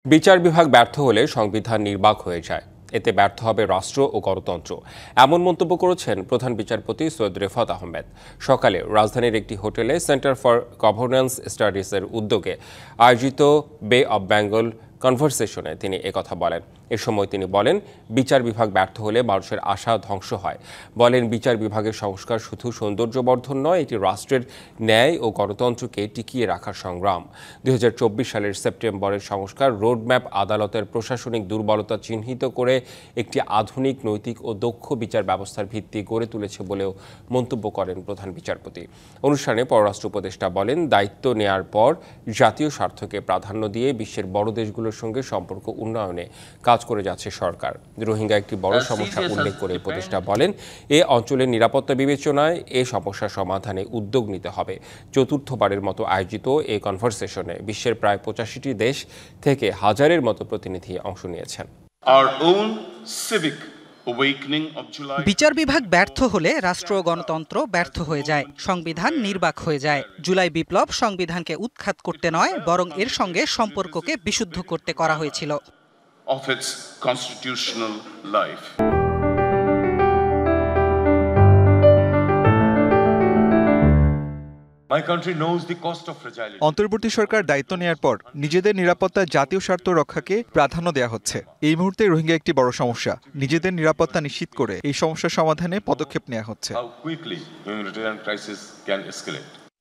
বিচার বিভাগ ব্যর্থ হলে সংবিধান নির্বাক হয়ে যায়, এতে ব্যর্থ হবে রাষ্ট্র ও গণতন্ত্র, এমন মন্তব্য করেছেন প্রধান বিচারপতি সৈয়দ রেফাত আহমেদ। সকালে রাজধানীর একটি হোটেলে সেন্টার ফর গভর্নেন্স স্টাডিজের উদ্যোগে আয়োজিত বে অব বেঙ্গল কনভারসেশনে তিনি একথা বলেন। এ সময় তিনি বলেন, বিচার বিভাগ ব্যর্থ হলে মানুষের আশা ধ্বংস হয়। বলেন, বিচার বিভাগের সংস্কার শুধু সৌন্দর্যবর্ধন নয়, এটি রাষ্ট্রের ন্যায় ও গণতন্ত্রকে টিকিয়ে রাখার সংগ্রাম। ২০২৪ সালের সেপ্টেম্বরের সংস্কার রোডম্যাপ আদালতের প্রশাসনিক দুর্বলতা চিহ্নিত করে একটি আধুনিক, নৈতিক ও দক্ষ বিচার ব্যবস্থার ভিত্তি গড়ে তুলেছে বলেও মন্তব্য করেন প্রধান বিচারপতি। অনুষ্ঠানে পররাষ্ট্র উপদেষ্টা বলেন, দায়িত্ব নেয়ার পর জাতীয় স্বার্থকে প্রাধান্য দিয়ে বিশ্বের বড় দেশগুলোর সঙ্গে সম্পর্ক উন্নয়নে কাজ করে যাচ্ছে সরকার। রোহিঙ্গা একটি বড় সমস্যা উল্লেখ করে উপদেষ্টা বলেন, এ অঞ্চলের নিরাপত্তা বিবেচনায় এ সমস্যা সমাধানে উদ্যোগ নিতে হবে। চতুর্থবারের মতো আয়োজিত এই কনভারসেশনে বিশ্বের প্রায় ৮৫টি দেশ থেকে হাজারের মতো প্রতিনিধি অংশ নিয়েছেন। বিচার বিভাগ ব্যর্থ হলে রাষ্ট্র ও গণতন্ত্র ব্যর্থ হয়ে যায়, সংবিধান নির্বাক হয়ে যায়। জুলাই বিপ্লব সংবিধানকে উৎখাত করতে নয়, বরং এর সঙ্গে সম্পর্ককে বিশুদ্ধ করতে করা হয়েছিল। অন্তর্বর্তী সরকার দায়িত্ব নেয়ার পর নিজেদের নিরাপত্তা, জাতীয় স্বার্থ রক্ষাকে প্রাধান্য দেওয়া হচ্ছে। এই মুহূর্তে রোহিঙ্গা একটি বড় সমস্যা, নিজেদের নিরাপত্তা নিশ্চিত করে এই সমস্যার সমাধানে পদক্ষেপ নেওয়া হচ্ছে।